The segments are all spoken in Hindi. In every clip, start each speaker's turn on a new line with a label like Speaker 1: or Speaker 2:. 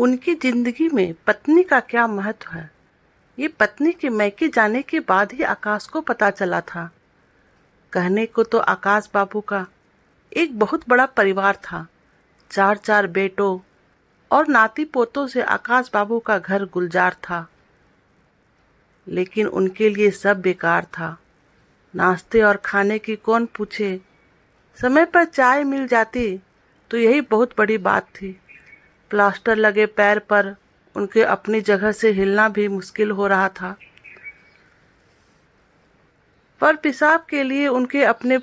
Speaker 1: उनकी जिंदगी में पत्नी का क्या महत्व है, ये पत्नी के मैके जाने के बाद ही आकाश को पता चला था। कहने को तो आकाश बाबू का एक बहुत बड़ा परिवार था। चार चार बेटों और नाती पोतों से आकाश बाबू का घर गुलजार था। लेकिन उनके लिए सब बेकार था। नाश्ते और खाने की कौन पूछे। समय पर चाय मिल जाती तो यही बहुत बड़ी बात थी। प्लास्टर लगे पैर पर उनके अपनी जगह से हिलना भी मुश्किल हो रहा था। पर पेशाब के लिए उनके अपने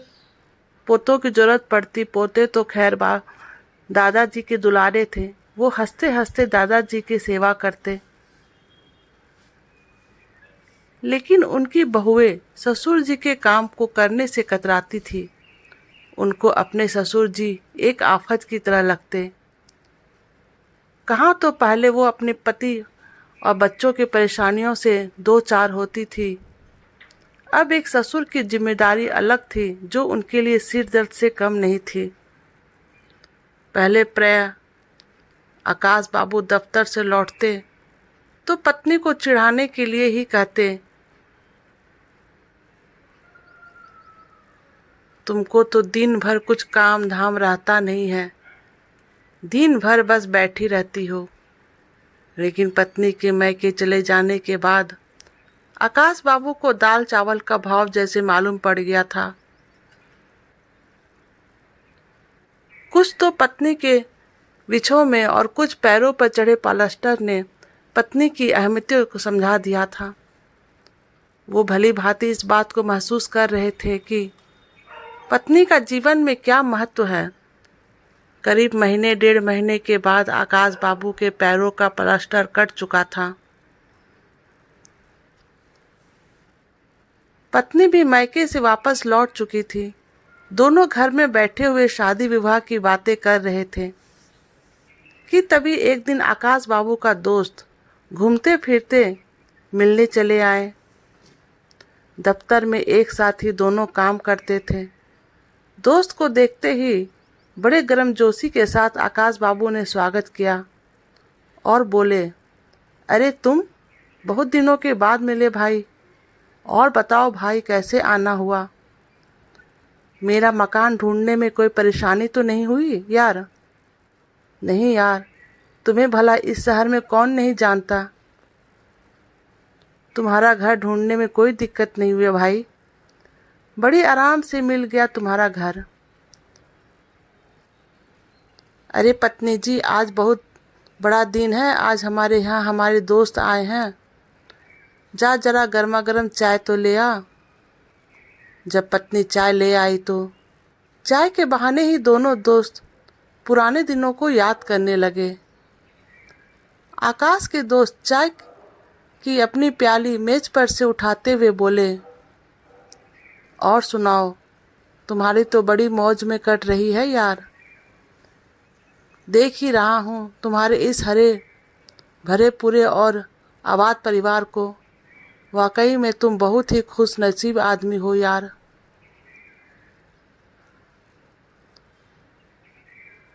Speaker 1: पोतों की जरूरत पड़ती। पोते तो खैर दादाजी के दुलारे थे। वो हंसते हंसते दादाजी की सेवा करते। लेकिन उनकी बहुएं ससुर जी के काम को करने से कतराती थी। उनको अपने ससुर जी एक आफत की तरह लगते। कहाँ तो पहले वो अपने पति और बच्चों की परेशानियों से दो चार होती थी। अब एक ससुर की जिम्मेदारी अलग थी जो उनके लिए सिर दर्द से कम नहीं थी। पहले प्राय आकाश बाबू दफ्तर से लौटते तो पत्नी को चिढ़ाने के लिए ही कहते, तुमको तो दिन भर कुछ काम धाम रहता नहीं है, दिन भर बस बैठी रहती हो। लेकिन पत्नी के मैके चले जाने के बाद आकाश बाबू को दाल चावल का भाव जैसे मालूम पड़ गया था। कुछ तो पत्नी के विछोह में और कुछ पैरों पर चढ़े प्लास्टर ने पत्नी की अहमियत को समझा दिया था। वो भली भांति इस बात को महसूस कर रहे थे कि पत्नी का जीवन में क्या महत्व है। करीब महीने डेढ़ महीने के बाद आकाश बाबू के पैरों का प्लास्टर कट चुका था। पत्नी भी मायके से वापस लौट चुकी थी। दोनों घर में बैठे हुए शादी विवाह की बातें कर रहे थे कि तभी एक दिन आकाश बाबू का दोस्त घूमते फिरते मिलने चले आए। दफ्तर में एक साथ ही दोनों काम करते थे। दोस्त को देखते ही बड़े गर्मजोशी के साथ आकाश बाबू ने स्वागत किया और बोले, अरे तुम बहुत दिनों के बाद मिले भाई। और बताओ भाई, कैसे आना हुआ? मेरा मकान ढूंढने में कोई परेशानी तो नहीं हुई यार? नहीं यार, तुम्हें भला इस शहर में कौन नहीं जानता। तुम्हारा घर ढूंढने में कोई दिक्कत नहीं हुई भाई। बड़ी आराम से मिल गया तुम्हारा घर। अरे पत्नी जी, आज बहुत बड़ा दिन है। आज हमारे यहाँ हमारे दोस्त आए हैं। जा जरा गर्मा गर्म चाय तो ले आ। जब पत्नी चाय ले आई तो चाय के बहाने ही दोनों दोस्त पुराने दिनों को याद करने लगे। आकाश के दोस्त चाय की अपनी प्याली मेज पर से उठाते हुए बोले, और सुनाओ, तुम्हारी तो बड़ी मौज में कट रही है यार। देख ही रहा हूँ तुम्हारे इस हरे भरे पूरे और आबाद परिवार को। वाकई में तुम बहुत ही खुश नसीब आदमी हो यार।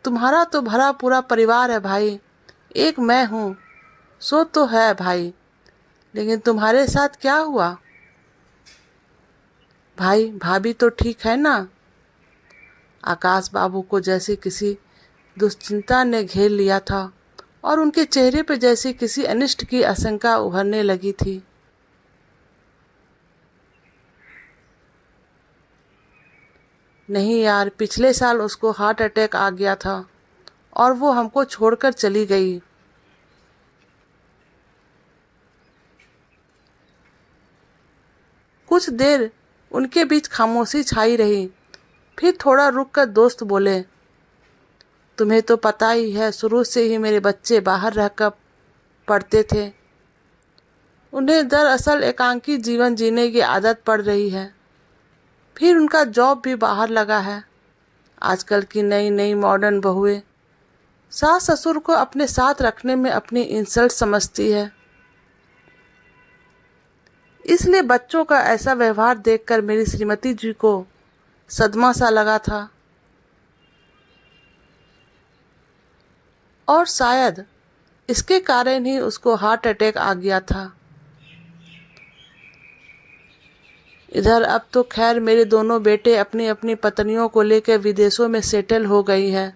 Speaker 1: तुम्हारा तो भरा पूरा परिवार है भाई। एक मैं हूँ सो तो है भाई, लेकिन तुम्हारे साथ क्या हुआ? भाई भाभी तो ठीक है ना? आकाश बाबू को जैसे किसी दुश्चिंता ने घेर लिया था और उनके चेहरे पर जैसे किसी अनिष्ट की आशंका उभरने लगी थी। नहीं यार, पिछले साल उसको हार्ट अटैक आ गया था और वो हमको छोड़कर चली गई। कुछ देर उनके बीच खामोशी छाई रही। फिर थोड़ा रुककर दोस्त बोले, तुम्हें तो पता ही है, शुरू से ही मेरे बच्चे बाहर रहकर पढ़ते थे। उन्हें दरअसल एकांकी जीवन जीने की आदत पड़ रही है। फिर उनका जॉब भी बाहर लगा है। आजकल की नई नई मॉडर्न बहुएं सास ससुर को अपने साथ रखने में अपनी इंसल्ट समझती है। इसलिए बच्चों का ऐसा व्यवहार देखकर मेरी श्रीमती जी को सदमा सा लगा था। और शायद इसके कारण ही उसको हार्ट अटैक आ गया था। इधर अब तो खैर मेरे दोनों बेटे अपनी अपनी पत्नियों को लेकर विदेशों में सेटल हो गई हैं।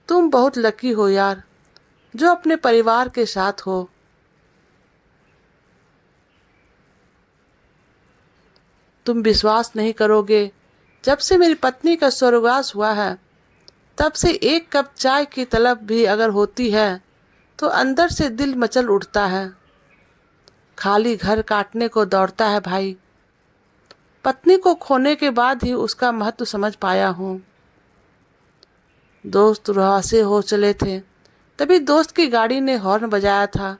Speaker 1: तुम बहुत लकी हो यार, जो अपने परिवार के साथ हो। तुम विश्वास नहीं करोगे, जब से मेरी पत्नी का स्वर्गवास हुआ है, तब से एक कप चाय की तलब भी अगर होती है तो अंदर से दिल मचल उठता है। खाली घर काटने को दौड़ता है भाई। पत्नी को खोने के बाद ही उसका महत्व समझ पाया हूँ। दोस्त रुहासे हो चले थे, तभी दोस्त की गाड़ी ने हॉर्न बजाया था।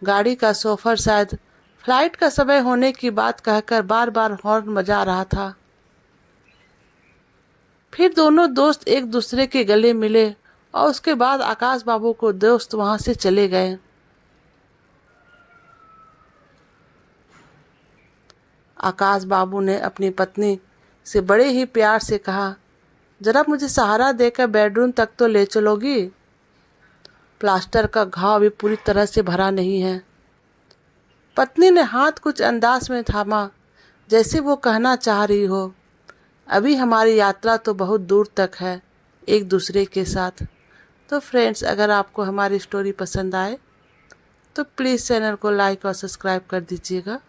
Speaker 1: गाड़ी का शोफर शायद फ्लाइट का समय होने की बात कहकर बार बार हॉर्न बजा रहा था। फिर दोनों दोस्त एक दूसरे के गले मिले और उसके बाद आकाश बाबू को दोस्त वहां से चले गए। आकाश बाबू ने अपनी पत्नी से बड़े ही प्यार से कहा, जरा मुझे सहारा देकर बेडरूम तक तो ले चलोगी? प्लास्टर का घाव भी पूरी तरह से भरा नहीं है। पत्नी ने हाथ कुछ अंदाज में थामा, जैसे वो कहना चाह रही हो, अभी हमारी यात्रा तो बहुत दूर तक है एक दूसरे के साथ। तो फ्रेंड्स, अगर आपको हमारी स्टोरी पसंद आए तो प्लीज़ चैनल को लाइक और सब्सक्राइब कर दीजिएगा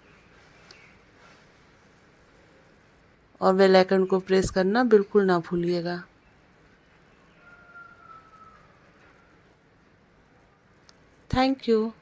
Speaker 1: और बेल आइकन को प्रेस करना बिल्कुल ना भूलिएगा। Thank you.